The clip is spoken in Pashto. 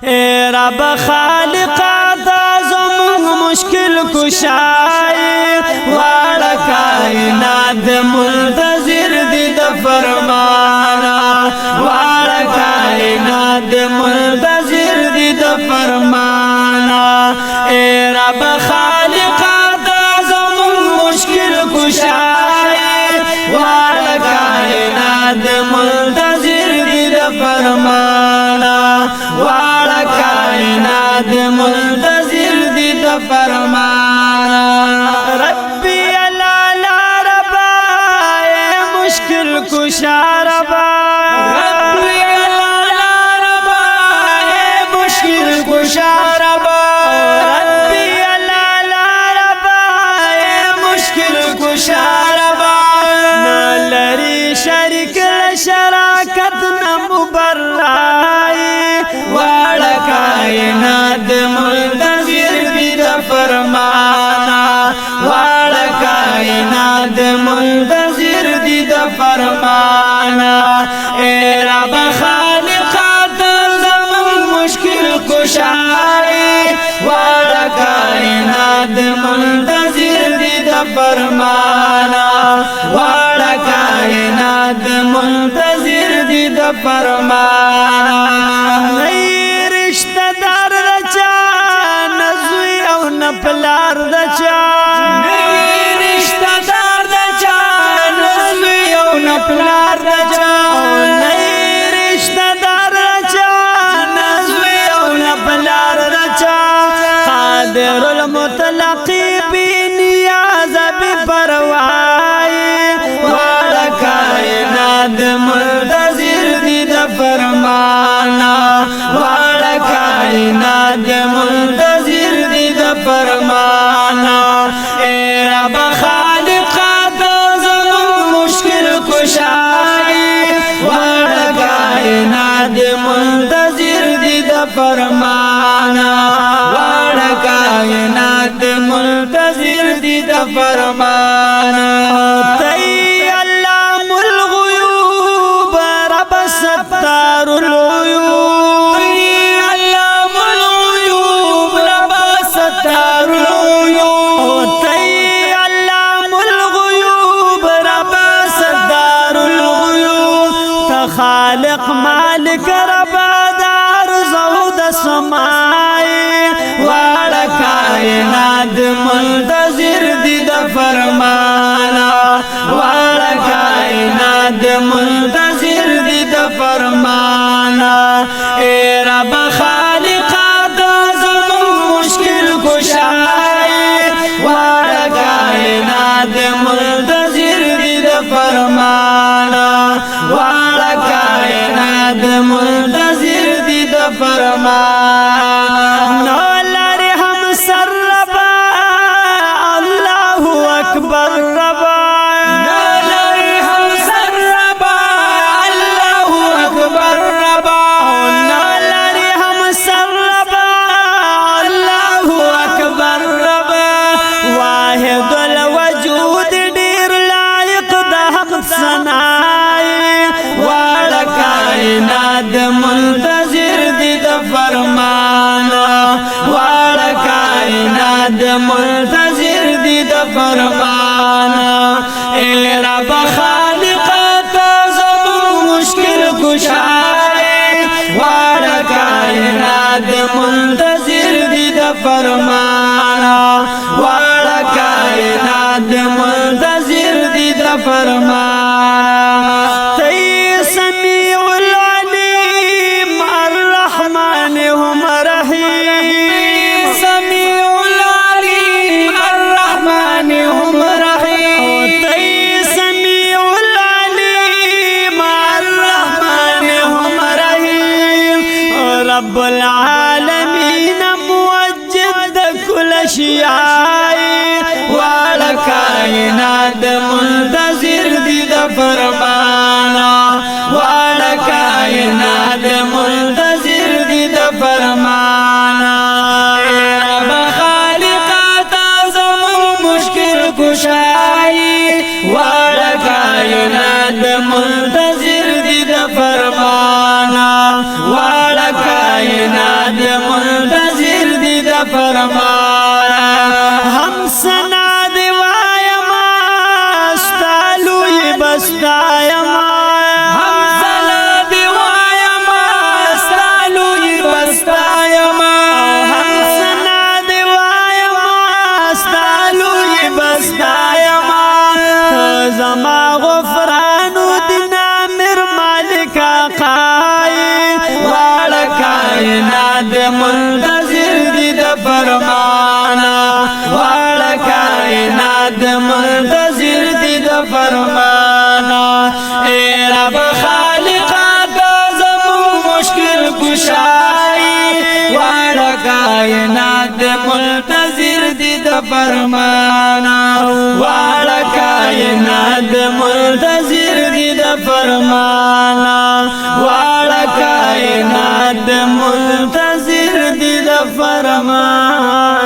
اے رب خالقا دا زمون مشکل کشای واړه کائنات منتظر دي د فرمانا واړه کائنات منتظر دي د فرمانا اے رب خالقا دا زمون مشکل کشای واړه کائنات منتظر دي د فرمانا واړه کائنات منتظر دي د فرمانا ربي لا لا ربا مشکل کشا ربا ربي لا لا ربا مشکل کشا ربا ربي لا لا ربا مشکل کشا ربا نلري شریک شراکت نمبرای واړه کائنات منتظر دي د فرمانا واړه کائنات منتظر دي د فرمانا اے رب خالقا ته زمون مشکل کشای واړه کائنات منتظر دي د فرمانا واړه کائنات منتظر دي د فرمانا رشتہ دار رچا نزوی او نپلار دچا رشتہ دار دچا نزوی او نپلار دچا رشتہ دار رچا نزوی او نپلار دچا قادر المطلقی بی نیاز بی پروائی واړه کائنات منتظر دي د فرمانا واړه کائنات منتظر دي د فرمانا اے رب خالقا ته زمون مشکل کشای واړه کائنات منتظر دي د فرمانا واړه کائنات منتظر دي د فرمانا ستار العيوب علام الغيوب رب ستار العيوب علام الغيوب رب ستار الغيوب تخالق مالك رب دار زود سماي واړه کائنات منتظر دي د فرمانا واړه کائنات منتظر دي د فرمانا اے رب خالقا ته زمون مشکل کشای واړه کائنات منتظر دي د فرمانا واړه کائنات منتظر دي د فرمانا لری هم سر ربا الله اکبر ربا واړه کائنات منتظر دي د فرمانا واړه کائنات منتظر دي د فرمانا اے رب خالقا ته زمون مشکل کشای واړه کائنات منتظر دي د فرمانا واړه کائنات منتظر دي د فرمانا سميع العليم الرحمن هم رحيم سميع العليم الرحمن هم رحيم سميع العليم الرحمن هم رحيم رب العالمين موجد كل شيء واړه کائنات منتظر دي د فرمانا واړه کائنات منتظر دي د فرمانا رب خالقا ته زمون مشکل کشای واړه کائنات منتظر دي د فرمانا واړه کائنات فرمانا هم سنا دی وایما ستالوی بستایما هم سنا دی وایما ستالوی بستایما هم سنا دی وایما ستالوی بستایما زما غفرانو دینا مر مالک آقای واړه کائنات منتظر دي د فرمانا واړه کائنات منتظر دي د فرمانا اے رب خالق تا زمو مشکل کشائی واړه کائنات منتظر دي د فرمانا واړه کائنات منتظر دي د فرمانا واړه کائنات منتظر دي د فرمانا